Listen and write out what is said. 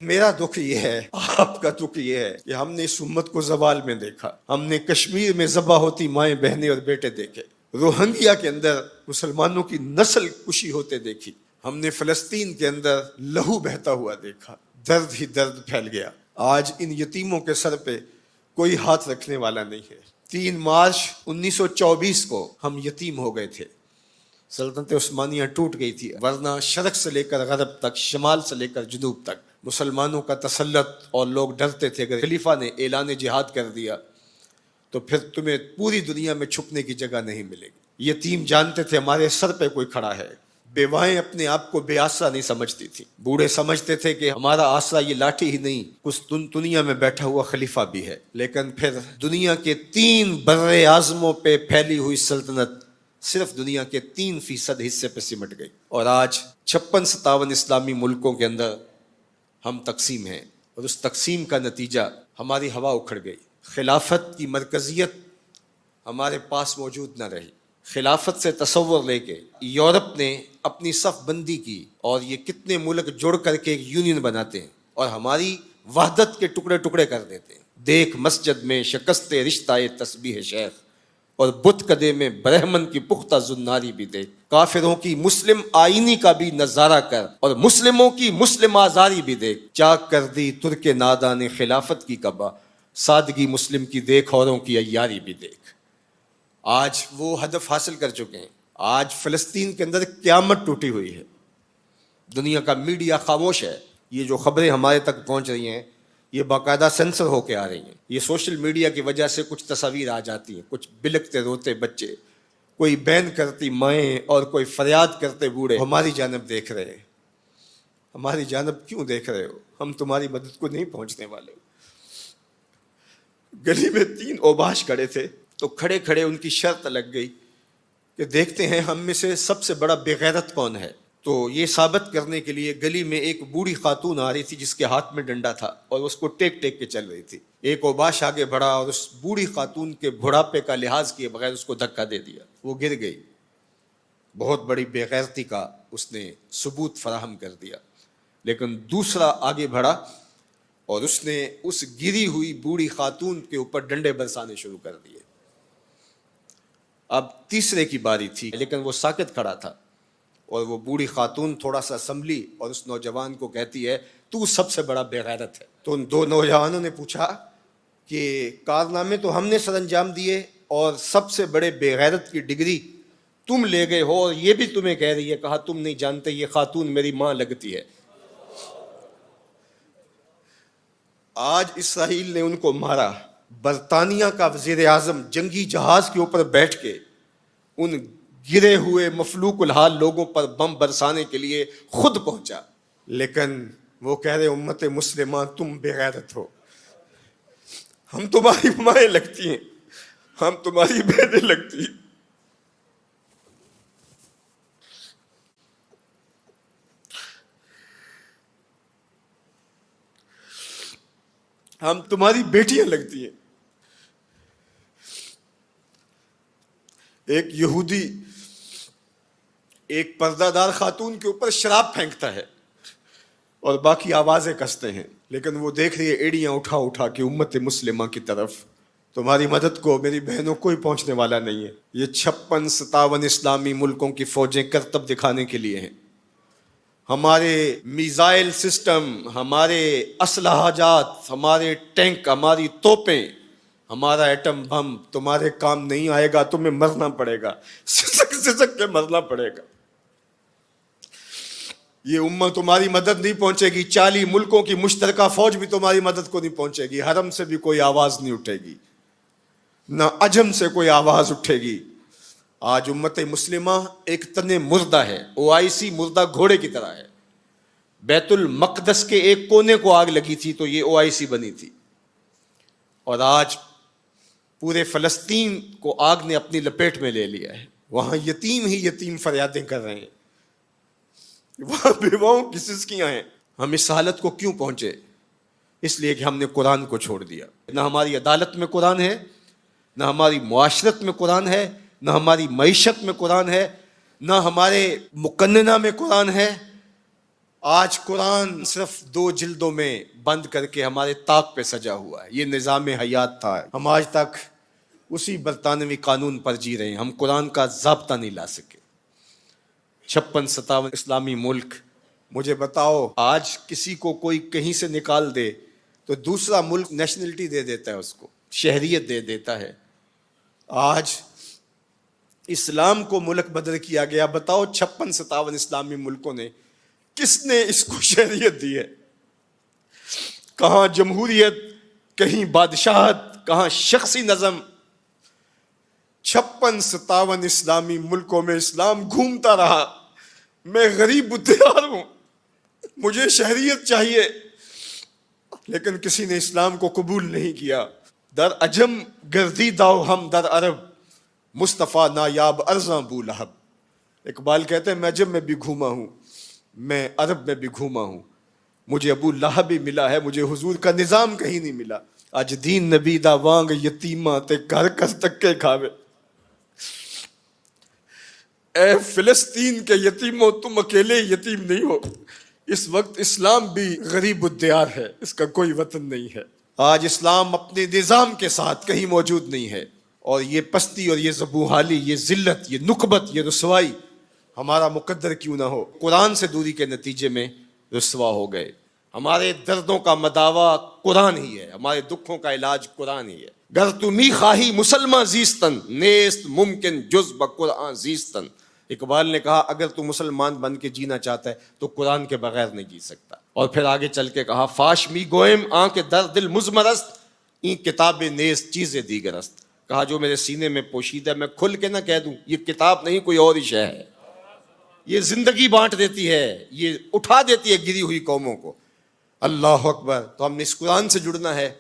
میرا دکھ یہ ہے، آپ کا دکھ یہ ہے کہ ہم نے اس امت کو زوال میں دیکھا، ہم نے کشمیر میں ذبح ہوتی مائیں بہنیں اور بیٹے دیکھے، روہنگیا کے اندر مسلمانوں کی نسل کشی ہوتے دیکھی، ہم نے فلسطین کے اندر لہو بہتا ہوا دیکھا، درد ہی درد پھیل گیا۔ آج ان یتیموں کے سر پہ کوئی ہاتھ رکھنے والا نہیں ہے۔ 3 مارچ 1924 کو ہم یتیم ہو گئے تھے، سلطنت عثمانیہ ٹوٹ گئی تھی، ورنہ شرق سے لے کر غرب تک، شمال سے لے کر جنوب تک مسلمانوں کا تسلط، اور لوگ ڈرتے تھے اگر خلیفہ نے اعلان جہاد کر دیا تو پھر تمہیں پوری دنیا میں چھپنے کی جگہ نہیں ملے گی۔ یتیم جانتے تھے ہمارے سر پہ کوئی کھڑا ہے، بیوائیں اپنے آپ کو بے آسرا نہیں سمجھتی تھی، بوڑھے سمجھتے تھے کہ ہمارا آسرا یہ لاٹھی ہی نہیں، کچھ دنیا میں بیٹھا ہوا خلیفہ بھی ہے۔ لیکن پھر دنیا کے 3 بر اعظموں پہ پھیلی ہوئی سلطنت صرف دنیا کے 3% حصے پہ سمٹ گئی، اور آج 56-57 اسلامی ملکوں کے اندر ہم تقسیم ہیں، اور اس تقسیم کا نتیجہ ہماری ہوا اکھڑ گئی۔ خلافت کی مرکزیت ہمارے پاس موجود نہ رہی۔ خلافت سے تصور لے کے یورپ نے اپنی صف بندی کی، اور یہ کتنے ملک جڑ کر کے ایک یونین بناتے ہیں اور ہماری وحدت کے ٹکڑے ٹکڑے کر دیتے ہیں۔ دیکھ مسجد میں شکست رشتہ تسبیح شیخ، اور بت کدے میں برہمن کی پختہ زناری بھی دیکھ، کافروں کی مسلم آئینی کا بھی نظارہ کر، اور مسلموں کی مسلم آزاری بھی دیکھ، چاک کر دی ترک ناداں نے خلافت کی کعبہ، سادگی مسلم کی دیکھ اوروں کی عیاری بھی دیکھ۔ آج وہ ہدف حاصل کر چکے ہیں۔ آج فلسطین کے اندر قیامت ٹوٹی ہوئی ہے، دنیا کا میڈیا خاموش ہے، یہ جو خبریں ہمارے تک پہنچ رہی ہیں یہ باقاعدہ سینسر ہو کے آ رہی ہیں۔ یہ سوشل میڈیا کی وجہ سے کچھ تصاویر آ جاتی ہیں، کچھ بلکتے روتے بچے، کوئی بین کرتی مائیں، اور کوئی فریاد کرتے بوڑھے ہماری جانب دیکھ رہے ہیں۔ ہماری جانب کیوں دیکھ رہے ہو؟ ہم تمہاری مدد کو نہیں پہنچنے والے۔ گلی میں 3 اوباش کھڑے تھے، تو کھڑے کھڑے ان کی شرط لگ گئی کہ دیکھتے ہیں ہم میں سے سب سے بڑا بے غیرت کون ہے۔ تو یہ ثابت کرنے کے لیے گلی میں ایک بوڑھی خاتون آ رہی تھی جس کے ہاتھ میں ڈنڈا تھا، اور اس کو ٹیک ٹیک کے چل رہی تھی۔ ایک اوباش آگے بڑھا اور اس بوڑھی خاتون کے بڑھاپے کا لحاظ کیے بغیر اس کو دھکا دے دیا، وہ گر گئی۔ بہت بڑی بے غیرتی کا اس نے ثبوت فراہم کر دیا۔ لیکن دوسرا آگے بڑھا اور اس نے اس گری ہوئی بوڑھی خاتون کے اوپر ڈنڈے برسانے شروع کر دیے۔ اب تیسرے کی باری تھی، لیکن وہ ساکت کھڑا تھا، اور وہ بوڑھی خاتون تھوڑا سا سنبھلی اور اس نوجوان کو کہتی ہے تو سب سے بڑا بے غیرت ہے۔ تو ان 2 نوجوانوں نے پوچھا کہ کارنامے تو ہم نے سر انجام دیے، اور سب سے بڑے بے غیرت کی ڈگری تم لے گئے ہو، اور یہ بھی تمہیں کہہ رہی ہے۔ کہا تم نہیں جانتے یہ خاتون میری ماں لگتی ہے۔ آج اسرائیل نے ان کو مارا، برطانیہ کا وزیر اعظم جنگی جہاز کے اوپر بیٹھ کے ان گرے ہوئے مفلوق الحال لوگوں پر بم برسانے کے لیے خود پہنچا، لیکن وہ کہہ رہے امت مسلمہ تم بے غیرت ہو، ہم تمہاری مائیں لگتی ہیں، ہم تمہاری بہنیں لگتی ہیں، ہم تمہاری بیٹیاں لگتی ہیں۔ ایک یہودی ایک پردہ دار خاتون کے اوپر شراب پھینکتا ہے اور باقی آوازیں کستے ہیں، لیکن وہ دیکھ رہی ہے ایڑیاں اٹھا اٹھا کے امت مسلمہ کی طرف۔ تمہاری مدد کو میری بہنوں کوئی پہنچنے والا نہیں ہے۔ یہ 56-57 اسلامی ملکوں کی فوجیں کرتب دکھانے کے لیے ہیں۔ ہمارے میزائل سسٹم، ہمارے اسلحہ جات، ہمارے ٹینک، ہماری توپیں، ہمارا ایٹم بم تمہارے کام نہیں آئے گا، تمہیں مرنا پڑے گا، سسک سسک کے مرنا پڑے گا۔ یہ امت تمہاری مدد نہیں پہنچے گی، 40 ملکوں کی مشترکہ فوج بھی تمہاری مدد کو نہیں پہنچے گی، حرم سے بھی کوئی آواز نہیں اٹھے گی، نہ عجم سے کوئی آواز اٹھے گی۔ آج امت مسلمہ ایک تن مردہ ہے، OIC مردہ گھوڑے کی طرح ہے۔ بیت المقدس کے ایک کونے کو آگ لگی تھی تو یہ OIC بنی تھی، اور آج پورے فلسطین کو آگ نے اپنی لپیٹ میں لے لیا ہے۔ وہاں یتیم ہی یتیم فریادیں کر رہے ہیں، وہاں بیواؤں کی سسکیاں ہیں۔ ہم اس حالت کو کیوں پہنچے؟ اس لیے کہ ہم نے قرآن کو چھوڑ دیا۔ نہ ہماری عدالت میں قرآن ہے، نہ ہماری معاشرت میں قرآن ہے، نہ ہماری معیشت میں قرآن ہے، نہ ہمارے مقننہ میں قرآن ہے، آج قرآن صرف 2 جلدوں میں بند کر کے ہمارے طاق پہ سجا ہوا ہے. یہ نظام حیات تھا. ہم آج تک اسی برطانوی قانون پر جی رہے ہیں. ہم قرآن کا ضابطہ نہیں لا سکے. 56-57 اسلامی ملک. مجھے بتاؤ آج کسی کو کوئی کہیں سے نکال دے تو دوسرا ملک نیشنلٹی دے دیتا ہے, اس کو شہریت دے دیتا ہے. آج اسلام کو ملک بدر کیا گیا. بتاؤ 56-57 اسلامی ملکوں نے کس نے اس کو شہریت دی ہے؟ کہاں جمہوریت, کہیں بادشاہت, کہاں شخصی نظم. 56-57 اسلامی ملکوں میں اسلام گھومتا رہا. میں غریب الدیار ہوں, مجھے شہریت چاہیے, لیکن کسی نے اسلام کو قبول نہیں کیا. در عجم گردیدہ ہم در عرب, مصطفیٰ نایاب ارزاں بو لہب. اقبال کہتے ہیں میں عجم میں بھی گھوما ہوں, میں عرب میں بھی گھوما ہوں, مجھے ابو لہب بھی ملا ہے, مجھے حضور کا نظام کہیں نہیں ملا. اج دین نبی دا وانگ یتیماں تے گھر کر تکے کھاوے. اے فلسطین کے یتیموں تم اکیلے یتیم نہیں ہو. اس وقت اسلام بھی غریب الدیار ہے, اس کا کوئی وطن نہیں ہے. آج اسلام اپنے نظام کے ساتھ کہیں موجود نہیں ہے, اور یہ پستی اور یہ زبوحالی, یہ ذلت, یہ نکبت, یہ رسوائی ہمارا مقدر کیوں نہ ہو, قرآن سے دوری کے نتیجے میں رسوا ہو گئے. ہمارے دردوں کا مداوا قرآن ہی ہے, ہمارے دکھوں کا علاج قرآن ہی ہے. گر تو می خواہی مسلمان زیستن, نیست ممکن جز بقرآن زیستن. اقبال نے کہا اگر تو مسلمان بن کے جینا چاہتا ہے تو قرآن کے بغیر نہیں جی سکتا. اور پھر آگے چل کے کہا فاش می گوئم آن کے در دل مزمرست, این کتاب نیست چیزیں دیگرست. کہا جو میرے سینے میں پوشیدہ ہے میں کھل کے نہ کہہ دوں, یہ کتاب نہیں کوئی اور ہی شے ہے. یہ زندگی بانٹ دیتی ہے, یہ اٹھا دیتی ہے گری ہوئی قوموں کو. اللہ اکبر. تو ہم نے اس قرآن سے جڑنا ہے,